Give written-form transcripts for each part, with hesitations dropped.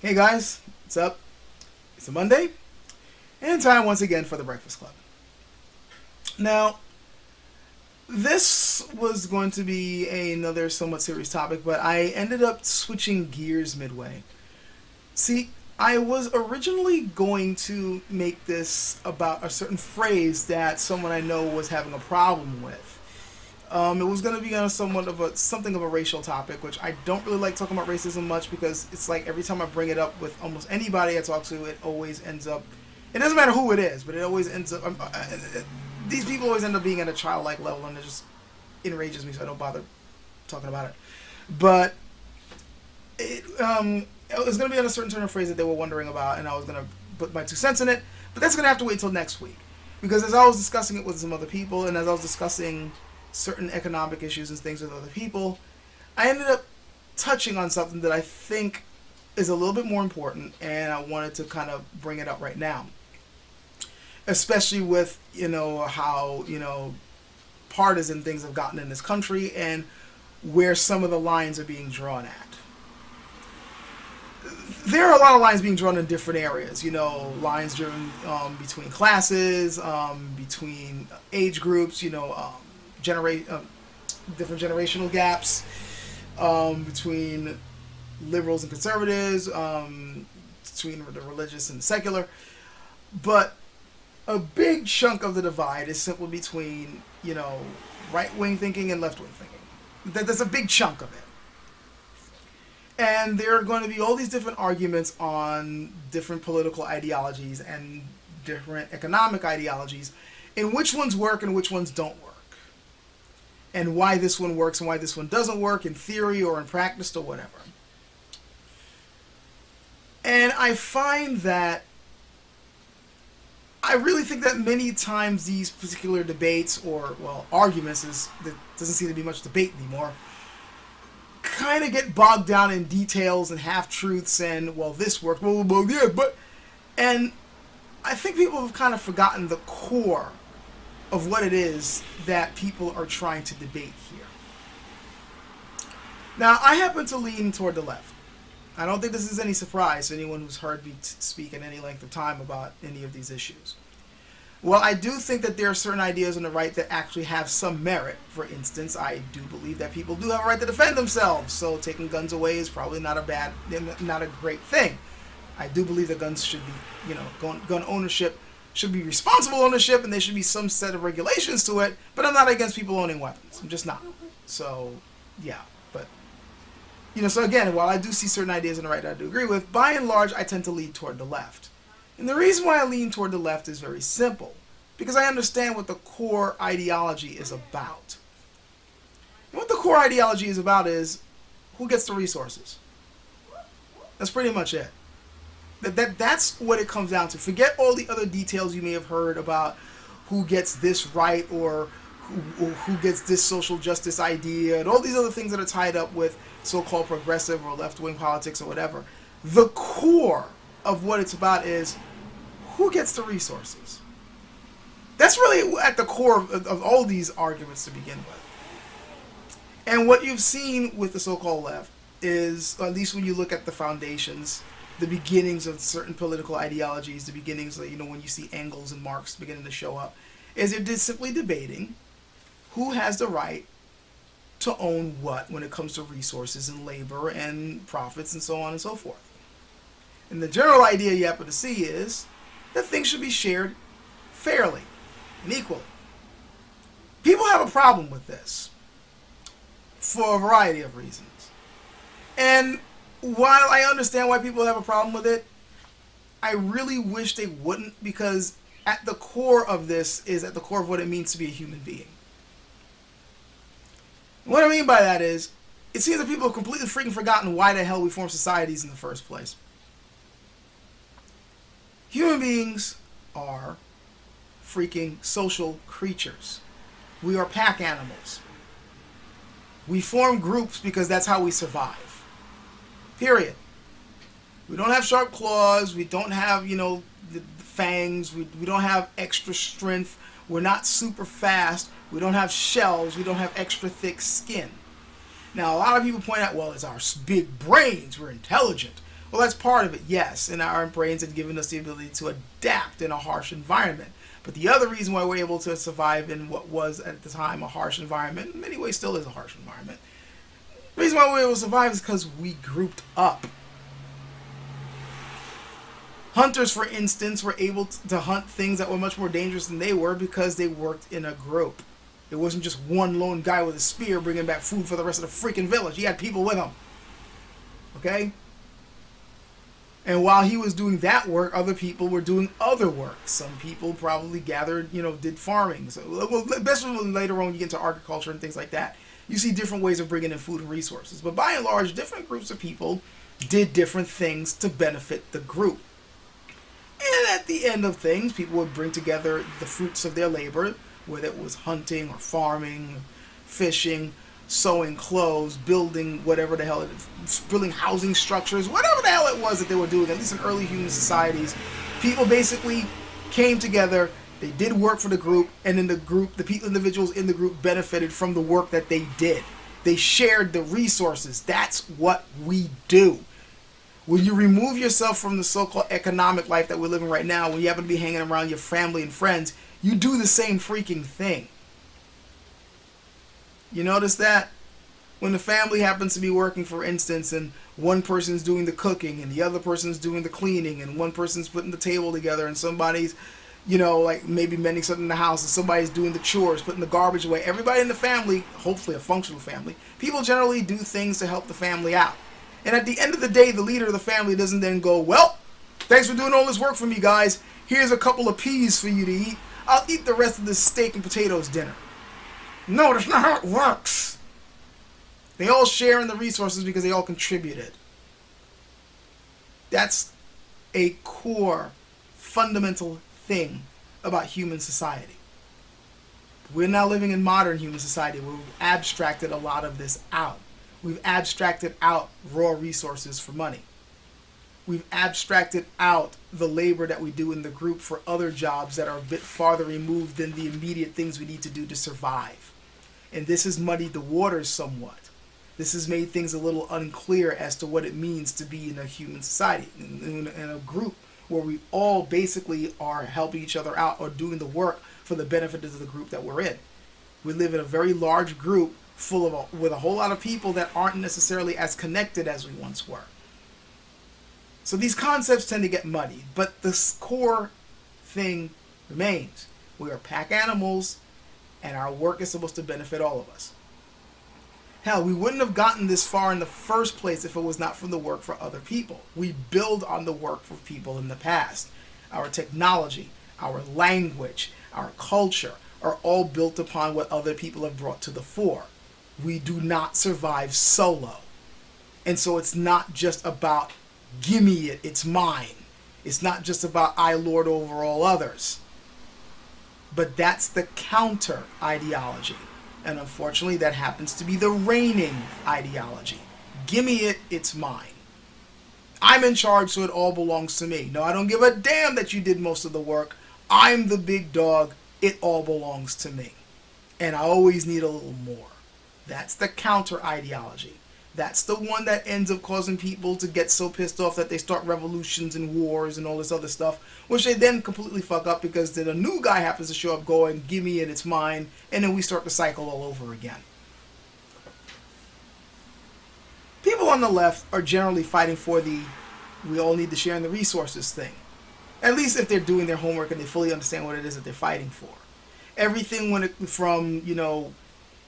Hey guys, what's up? It's a Monday, and time once again for the Breakfast Club. Now, this was going to be another somewhat serious topic, but I ended up switching gears midway. See, I was originally going to make this about a certain phrase that someone I know was having a problem with. It was going to be on somewhat of a something of a racial topic, which I don't really like talking about racism much because it's like every time I bring it up with almost anybody I talk to, it always ends up. It doesn't matter who it is, but it always ends up. These people always end up being at a childlike level, and it just enrages me, so I don't bother talking about it. But it was going to be on a certain turn of phrase that they were wondering about, and I was going to put my 2 cents in it. But that's going to have to wait till next week, because as I was discussing it with some other people, and as I was discussing certain economic issues and things with other people, I ended up touching on something that I think is a little bit more important, and I wanted to kind of bring it up right now. Especially with, how, partisan things have gotten in this country and where some of the lines are being drawn at. There are a lot of lines being drawn in different areas, lines driven between classes, between age groups, different generational gaps between liberals and conservatives, between the religious and the secular. But a big chunk of the divide is simply between, right-wing thinking and left-wing thinking. That's a big chunk of it. And there are going to be all these different arguments on different political ideologies and different economic ideologies, and which ones work and which ones don't work. And why this one works and why this one doesn't work in theory or in practice or whatever. And I find that I really think that many times these particular debates or, arguments, there doesn't seem to be much debate anymore, kind of get bogged down in details and half-truths and, this worked, yeah, but... And I think people have kind of forgotten the core of what it is that people are trying to debate here. Now, I happen to lean toward the left. I don't think this is any surprise to anyone who's heard me speak at any length of time about any of these issues. Well, I do think that there are certain ideas on the right that actually have some merit. For instance, I do believe that people do have a right to defend themselves, so taking guns away is probably not a great thing. I do believe that guns should be, gun ownership should be responsible ownership, and there should be some set of regulations to it, but I'm not against people owning weapons. I'm just not. So, yeah, but, so again, while I do see certain ideas on the right that I do agree with, by and large, I tend to lean toward the left. And the reason why I lean toward the left is very simple, because I understand what the core ideology is about. And what the core ideology is about is who gets the resources. That's pretty much it. That's what it comes down to. Forget all the other details you may have heard about who gets this right or who gets this social justice idea and all these other things that are tied up with so-called progressive or left-wing politics or whatever. The core of what it's about is who gets the resources. That's really at the core of all these arguments to begin with. And what you've seen with the so-called left is, at least when you look at the foundations, the beginnings of certain political ideologies, the beginnings, when you see Engels and Marx beginning to show up, is they're just simply debating who has the right to own what when it comes to resources and labor and profits and so on and so forth. And the general idea you happen to see is that things should be shared fairly and equally. People have a problem with this for a variety of reasons. And while I understand why people have a problem with it, I really wish they wouldn't, because at the core of this is at the core of what it means to be a human being. And what I mean by that is, it seems that people have completely freaking forgotten why the hell we form societies in the first place. Human beings are freaking social creatures. We are pack animals. We form groups because that's how we survive. Period. We don't have sharp claws. We don't have, the fangs. We don't have extra strength. We're not super fast. We don't have shells. We don't have extra thick skin. Now, a lot of people point out, well, it's our big brains. We're intelligent. Well, that's part of it, yes, and our brains have given us the ability to adapt in a harsh environment. But the other reason why we're able to survive in what was at the time a harsh environment, in many ways still is a harsh environment, the reason why we're able to survive is because we grouped up. Hunters, for instance, were able to hunt things that were much more dangerous than they were because they worked in a group. It wasn't just one lone guy with a spear bringing back food for the rest of the freaking village. He had people with him. Okay? And while he was doing that work, other people were doing other work. Some people probably gathered, did farming. So, well, especially later on you get into agriculture and things like that. You see different ways of bringing in food and resources. But by and large, different groups of people did different things to benefit the group. And at the end of things, people would bring together the fruits of their labor, whether it was hunting or farming, fishing, sewing clothes, building whatever the hell it is, building housing structures, whatever the hell it was that they were doing, at least in early human societies. People basically came together, they did work for the group, and in the group, individuals in the group benefited from the work that they did. They shared the resources. That's what we do. When you remove yourself from the so-called economic life that we're living right now, when you happen to be hanging around your family and friends, you do the same freaking thing. You notice that? When the family happens to be working, for instance, and one person's doing the cooking and the other person's doing the cleaning and one person's putting the table together and somebody's, like maybe mending something in the house and somebody's doing the chores, putting the garbage away. Everybody in the family, hopefully a functional family, people generally do things to help the family out. And at the end of the day, the leader of the family doesn't then go, well, thanks for doing all this work for me, guys. Here's a couple of peas for you to eat. I'll eat the rest of this steak and potatoes dinner. No, that's not how it works. They all share in the resources because they all contributed. That's a core, fundamental thing about human society. We're now living in modern human society where we've abstracted a lot of this out. We've abstracted out raw resources for money. We've abstracted out the labor that we do in the group for other jobs that are a bit farther removed than the immediate things we need to do to survive. And this has muddied the waters somewhat. This has made things a little unclear as to what it means to be in a human society, in a group where we all basically are helping each other out or doing the work for the benefit of the group that we're in. We live in a very large group with a whole lot of people that aren't necessarily as connected as we once were. So these concepts tend to get muddied, but the core thing remains. We are pack animals, and our work is supposed to benefit all of us. Hell, we wouldn't have gotten this far in the first place if it was not for the work for other people. We build on the work for people in the past. Our technology, our language, our culture are all built upon what other people have brought to the fore. We do not survive solo. And so it's not just about, gimme it, it's mine. It's not just about I lord over all others. But that's the counter ideology. And unfortunately, that happens to be the reigning ideology. Gimme it, it's mine. I'm in charge, so it all belongs to me. No, I don't give a damn that you did most of the work. I'm the big dog. It all belongs to me. And I always need a little more. That's the counter ideology. That's the one that ends up causing people to get so pissed off that they start revolutions and wars and all this other stuff, which they then completely fuck up because then a new guy happens to show up going, give me it, it's mine, and then we start the cycle all over again. People on the left are generally fighting for the we all need to share in the resources thing. At least if they're doing their homework and they fully understand what it is that they're fighting for. Everything from,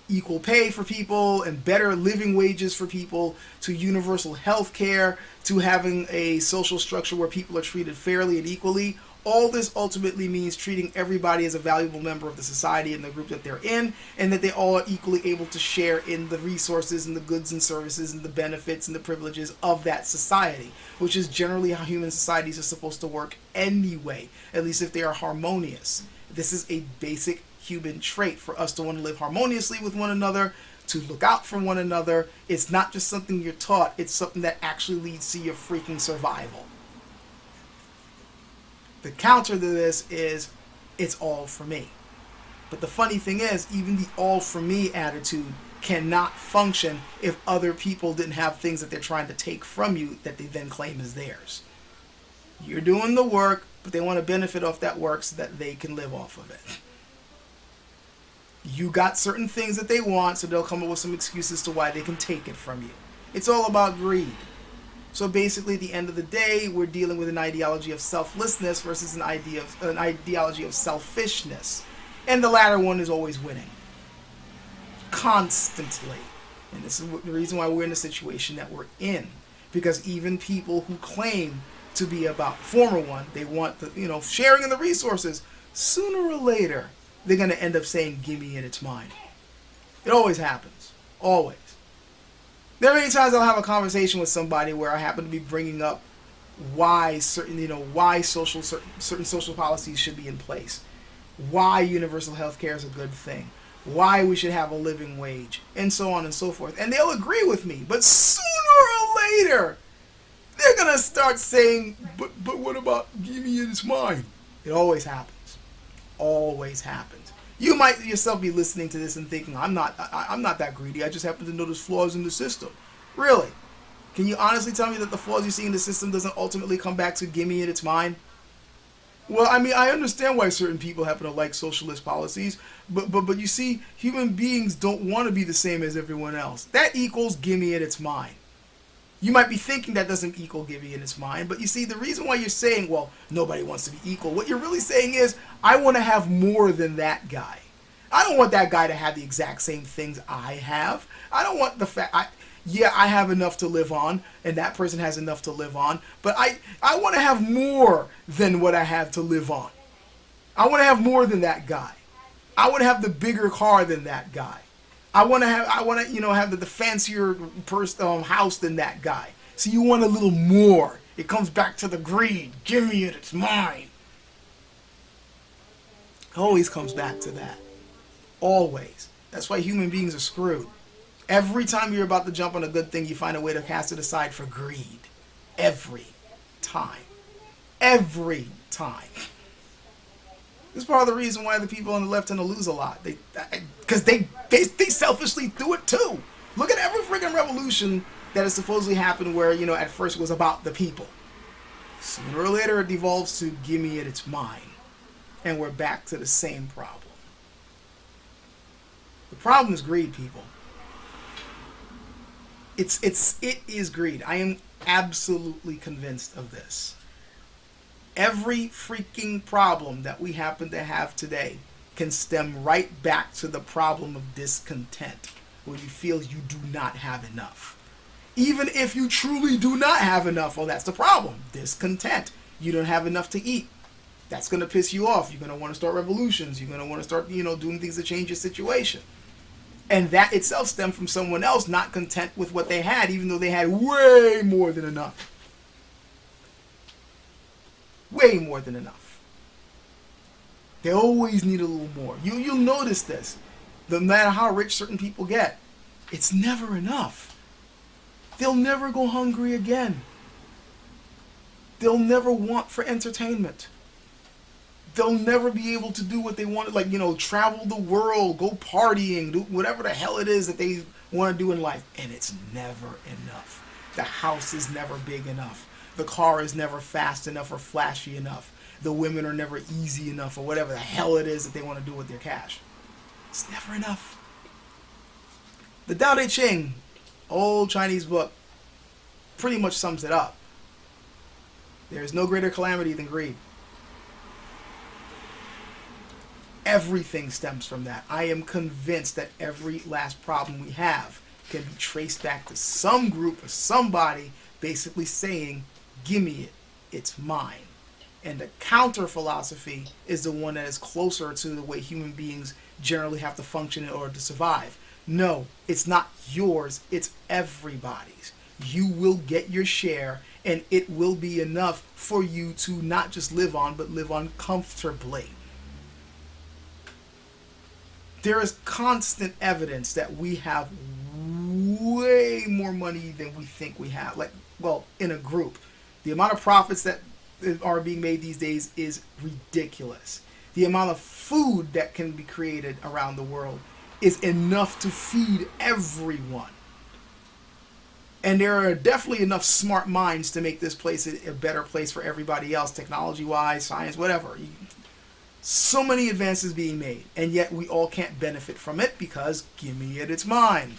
equal pay for people and better living wages for people to universal health care to having a social structure where people are treated fairly and equally. All this ultimately means treating everybody as a valuable member of the society and the group that they're in, and that they all are equally able to share in the resources and the goods and services and the benefits and the privileges of that society, which is generally how human societies are supposed to work anyway, at least if they are harmonious. This is a basic human trait for us to want to live harmoniously with one another, to look out for one another. It's not just something you're taught, it's something that actually leads to your freaking survival. The counter to this is, it's all for me. But the funny thing is, even the all for me attitude cannot function if other people didn't have things that they're trying to take from you that they then claim as theirs. You're doing the work, but they want to benefit off that work so that they can live off of it. You got certain things that they want, so they'll come up with some excuses to why they can take it from you. It's all about greed. So basically, at the end of the day, we're dealing with an ideology of selflessness versus an ideology of selfishness. And the latter one is always winning. Constantly. And this is the reason why we're in the situation that we're in. Because even people who claim to be about the former one, they want the, sharing in the resources, sooner or later, they're going to end up saying, gimme and it's mine. It always happens. Always. There are many times I'll have a conversation with somebody where I happen to be bringing up why certain social policies should be in place, why universal health care is a good thing, why we should have a living wage, and so on and so forth. And they'll agree with me, but sooner or later, they're going to start saying, but what about gimme and it's mine? It always happens. Always happens. You might yourself be listening to this and thinking, I'm not that greedy. I just happen to notice flaws in the system. Really? Can you honestly tell me that the flaws you see in the system doesn't ultimately come back to gimme and it's mine? Well, I mean, I understand why certain people happen to like socialist policies, but you see, human beings don't want to be the same as everyone else. That equals gimme and it's mine. You might be thinking that doesn't equal gimme and it's mine, but you see, the reason why you're saying, well, nobody wants to be equal, what you're really saying is, I want to have more than that guy. I don't want that guy to have the exact same things I have. I don't want the fact, I have enough to live on, and that person has enough to live on, but I want to have more than what I have to live on. I want to have more than that guy. I want to have the bigger car than that guy. I want to have the fancier house than that guy. So you want a little more. It comes back to the greed. Give me it, it's mine. Always comes back to that. Always. That's why human beings are screwed. Every time you're about to jump on a good thing, you find a way to cast it aside for greed. Every time. Every time. This is part of the reason why the people on the left tend to lose a lot. Because they selfishly do it too. Look at every freaking revolution that has supposedly happened where, at first it was about the people. Sooner or later it devolves to gimme it, it's mine. And we're back to the same problem. The problem is greed, people. It is greed. I am absolutely convinced of this. Every freaking problem that we happen to have today can stem right back to the problem of discontent, where you feel you do not have enough. Even if you truly do not have enough, well, that's the problem. Discontent. You don't have enough to eat. That's going to piss you off. You're going to want to start revolutions. You're going to want to start, doing things to change your situation. And that itself stemmed from someone else not content with what they had, even though they had way more than enough. Way more than enough. They always need a little more. You'll notice this. No matter how rich certain people get, it's never enough. They'll never go hungry again. They'll never want for entertainment. They'll never be able to do what they want, travel the world, go partying, do whatever the hell it is that they want to do in life. And it's never enough. The house is never big enough. The car is never fast enough or flashy enough. The women are never easy enough, or whatever the hell it is that they want to do with their cash. It's never enough. The Tao Te Ching, old Chinese book, pretty much sums it up. There is no greater calamity than greed. Everything stems from that. I am convinced that every last problem we have can be traced back to some group or somebody basically saying, gimme it, it's mine. And the counter philosophy is the one that is closer to the way human beings generally have to function in order to survive. No, it's not yours, it's everybody's. You will get your share, and it will be enough for you to not just live on, but live on comfortably. There is constant evidence that we have way more money than we think we have. In a group. The amount of profits that are being made these days is ridiculous. The amount of food that can be created around the world is enough to feed everyone. And there are definitely enough smart minds to make this place a better place for everybody else, technology-wise, science, whatever. So many advances being made, and yet we all can't benefit from it because, give me it, it's mine.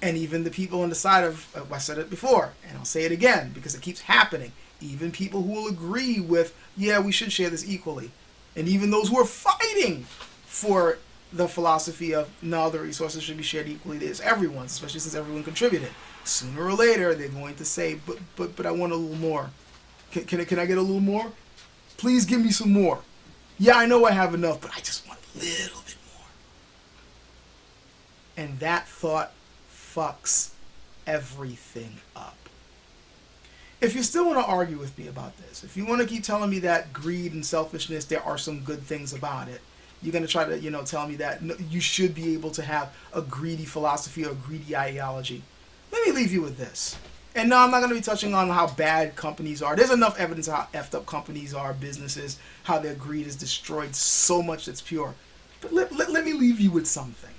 And even the people on the side of, I said it before, and I'll say it again because it keeps happening, even people who will agree with, yeah, we should share this equally. And even those who are fighting for the philosophy of, no, the resources should be shared equally, there's everyone's, especially since everyone contributed. Sooner or later, they're going to say, but I want a little more. Can I get a little more? Please give me some more. Yeah, I know I have enough, but I just want a little bit more. And that thought fucks everything up. If you still want to argue with me about this, if you want to keep telling me that greed and selfishness, there are some good things about it, you're going to try to, tell me that you should be able to have a greedy philosophy or a greedy ideology. Let me leave you with this. And no, I'm not going to be touching on how bad companies are. There's enough evidence of how effed up companies are, businesses, how their greed has destroyed so much that's pure. But let me leave you with something.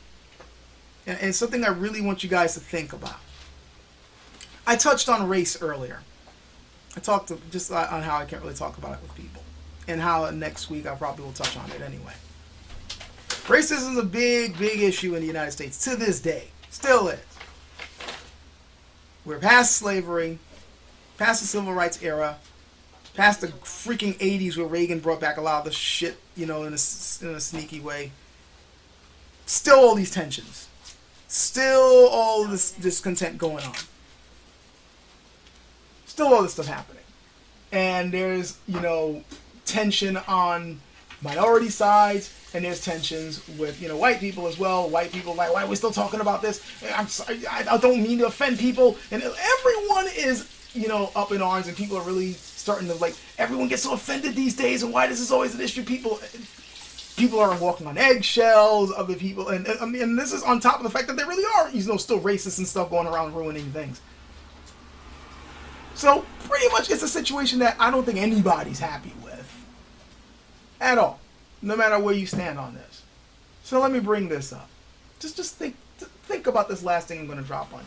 And something I really want you guys to think about. I touched on race earlier. I talked just on how I can't really talk about it with people. And how next week I probably will touch on it anyway. Racism is a big, big issue in the United States to this day. Still is. We're past slavery, past the civil rights era, past the freaking 80s where Reagan brought back a lot of the shit, in a sneaky way. Still all these tensions. Still all this discontent going on. Still all this stuff happening. And there's, tension on minority sides, and there's tensions with, white people as well. White people like, why are we still talking about this? I'm sorry, I don't mean to offend people. And everyone is, up in arms, and people are really starting to everyone gets so offended these days, and why this is always an issue. People are walking on eggshells, other people, and this is on top of the fact that there really are, still racists and stuff going around ruining things. So pretty much it's a situation that I don't think anybody's happy with. At all. No matter where you stand on this. So let me bring this up. Just think about this last thing I'm going to drop on you.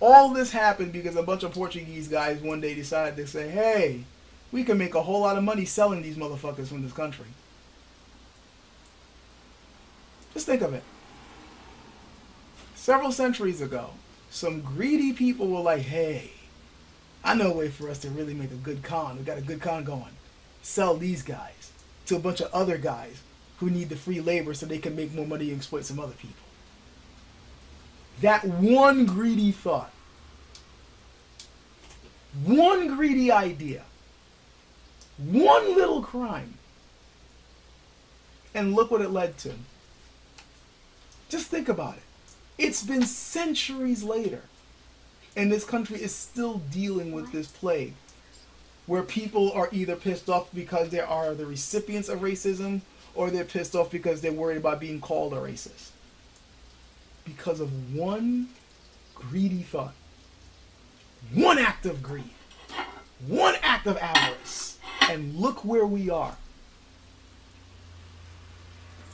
All this happened because a bunch of Portuguese guys one day decided to say, hey, we can make a whole lot of money selling these motherfuckers from this country. Just think of it. Several centuries ago, some greedy people were like, hey, I know a way for us to really make a good con. We got a good con going. Sell these guys to a bunch of other guys who need the free labor so they can make more money and exploit some other people. That one greedy thought, one greedy idea, one little crime, and look what it led to. Just think about it. It's been centuries later, and this country is still dealing with this plague, where people are either pissed off because they are the recipients of racism, or they're pissed off because they're worried about being called a racist. Because of one greedy thought. One act of greed. One act of avarice. And look where we are.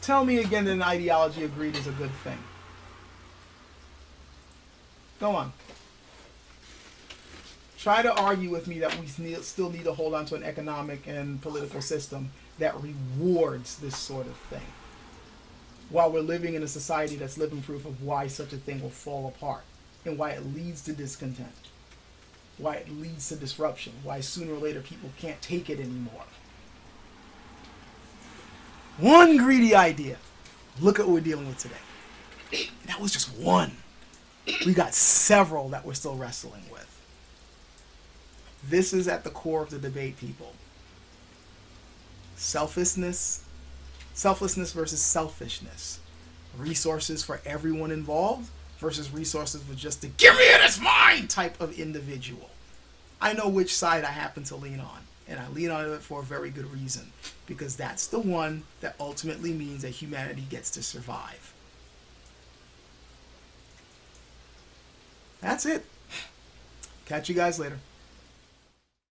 Tell me again that an ideology of greed is a good thing. Go on. Try to argue with me that we still need to hold on to an economic and political system that rewards this sort of thing, while we're living in a society that's living proof of why such a thing will fall apart, and why it leads to discontent, why it leads to disruption, why sooner or later people can't take it anymore. One greedy idea. Look at what we're dealing with today. That was just one. We got several that we're still wrestling with. This is at the core of the debate, people. Selflessness versus selfishness. Resources for everyone involved versus resources for just the give me it, it's mine type of individual. I know which side I happen to lean on, and I lean on it for a very good reason, because that's the one that ultimately means that humanity gets to survive. That's it. Catch you guys later.